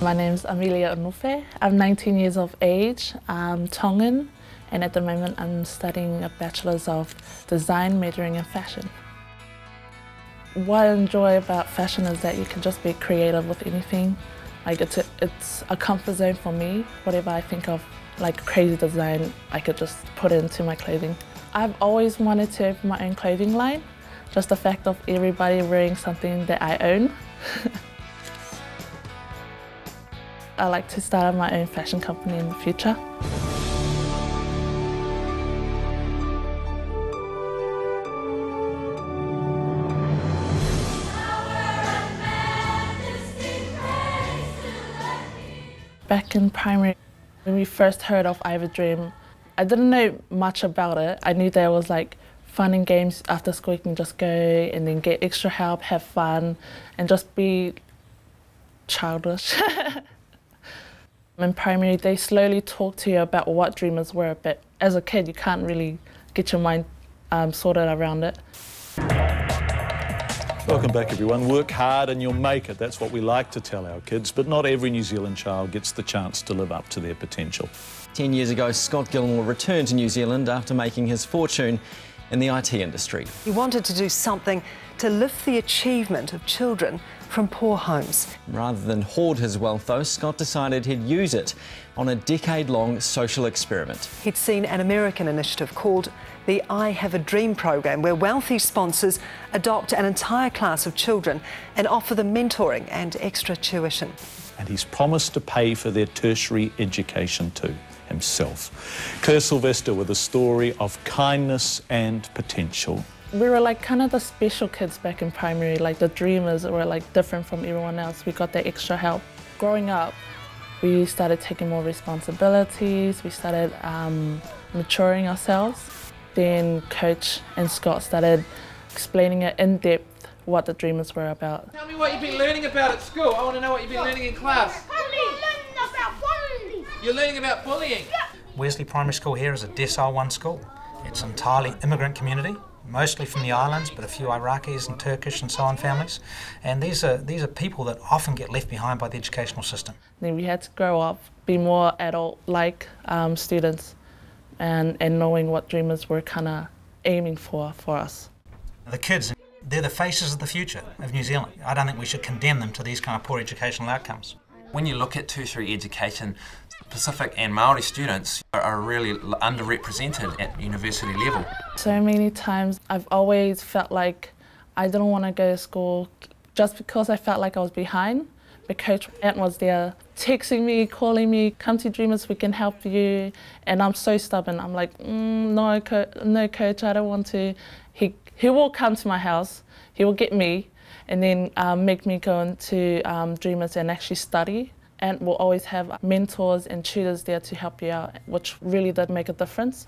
My name's Amelia. I'm 19 years of age, I'm Tongan, and at the moment I'm studying a Bachelor's of Design, majoring in fashion. What I enjoy about fashion is that you can just be creative with anything. Like it's a comfort zone for me. Whatever I think of, like crazy design, I could just put it into my clothing. I've always wanted to open my own clothing line. Just the fact of everybody wearing something that I own. I like to start my own fashion company in the future. Back in primary, when we first heard of I Have a Dream, I didn't know much about it. I knew there was like fun and games after school. You can just go and then get extra help, have fun, and just be childish. In primary, they slowly talk to you about what dreamers were, but as a kid, you can't really get your mind sorted around it. Welcome back, everyone. Work hard and you'll make it. That's what we like to tell our kids, but not every New Zealand child gets the chance to live up to their potential. 10 years ago, Scott Gilmore returned to New Zealand after making his fortune in the IT industry. He wanted to do something to lift the achievement of children from poor homes. Rather than hoard his wealth, though, Scott decided he'd use it on a decade-long social experiment. He'd seen an American initiative called the I Have a Dream program, where wealthy sponsors adopt an entire class of children and offer them mentoring and extra tuition. And he's promised to pay for their tertiary education too, himself. Claire Sylvester with a story of kindness and potential. We were like kind of the special kids back in primary, like the dreamers were like different from everyone else. We got that extra help. Growing up, we started taking more responsibilities, we started maturing ourselves. Then Coach and Scott started explaining it in depth what the dreamers were about. Tell me what you've been learning about at school. I want to know what you've been learning in class. You're learning about bullying. Wesley Primary School here is a Decile 1 school. It's an entirely immigrant community, mostly from the islands, but a few Iraqis and Turkish and so on families. And these are people that often get left behind by the educational system. Then we had to grow up, be more adult-like students, and knowing what dreamers were kind of aiming for us. The kids, they're the faces of the future of New Zealand. I don't think we should condemn them to these kind of poor educational outcomes. When you look at tertiary education, Pacific and Māori students are really underrepresented at university level. So many times I've always felt like I didn't want to go to school just because I felt like I was behind. But Coach Ant was there texting me, calling me, come to Dreamers, we can help you. And I'm so stubborn. I'm like, no, Coach, I don't want to. He will come to my house, he will get me, and then make me go into Dreamers and actually study. And we'll always have mentors and tutors there to help you out, which really did make a difference.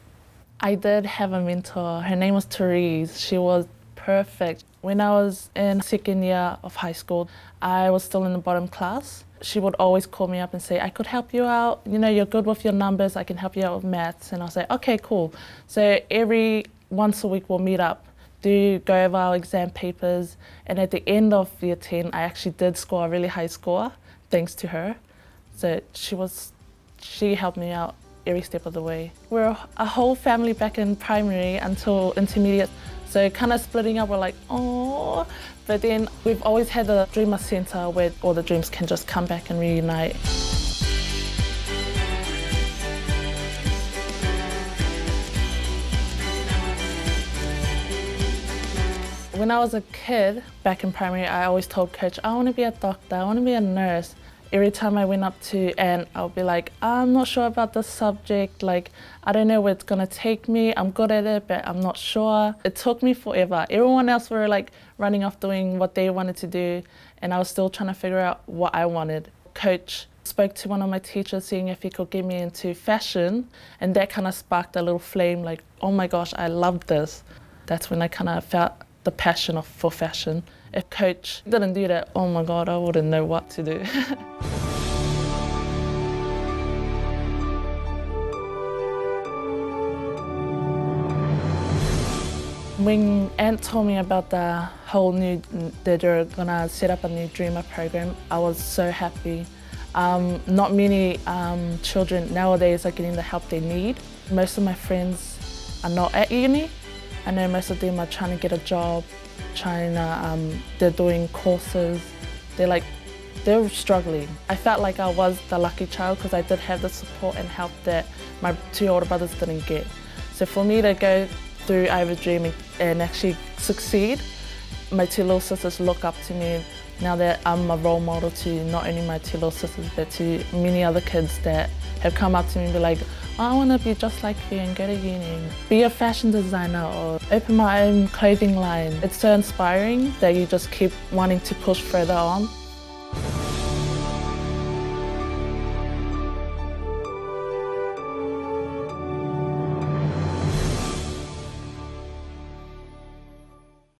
I did have a mentor. Her name was Therese. She was perfect. When I was in second year of high school, I was still in the bottom class. She would always call me up and say, I could help you out. You know, you're good with your numbers. I can help you out with maths. And I'll say, okay, cool. So every once a week we'll meet up, go over our exam papers. And at the end of year 10, I actually did score a really high score, thanks to her. So she helped me out every step of the way. We're a whole family back in primary until intermediate. So kind of splitting up, we're like, oh. But then we've always had a Dreamer Centre where all the dreams can just come back and reunite. When I was a kid, back in primary, I always told Coach, I want to be a doctor, I want to be a nurse. Every time I went up to Anne, I'll be like, I'm not sure about this subject, like, I don't know where it's gonna take me, I'm good at it, but I'm not sure. It took me forever. Everyone else were like running off doing what they wanted to do, and I was still trying to figure out what I wanted. Coach spoke to one of my teachers, seeing if he could get me into fashion, and that kind of sparked a little flame, like, oh my gosh, I love this. That's when I kind of felt the passion for fashion. If Coach didn't do that, oh my God, I wouldn't know what to do. When Ant told me about the whole that they're gonna set up a new Dreamer program, I was so happy. Not many children nowadays are getting the help they need. Most of my friends are not at uni. I know most of them are trying to get a job, they're doing courses. They're struggling. I felt like I was the lucky child because I did have the support and help that my two older brothers didn't get. So for me to go through I Have a Dream and actually succeed, my two little sisters look up to me now that I'm a role model to not only my two little sisters but to many other kids that have come up to me and be like, oh, I want to be just like you and go to uni, be a fashion designer or open my own clothing line. It's so inspiring that you just keep wanting to push further on.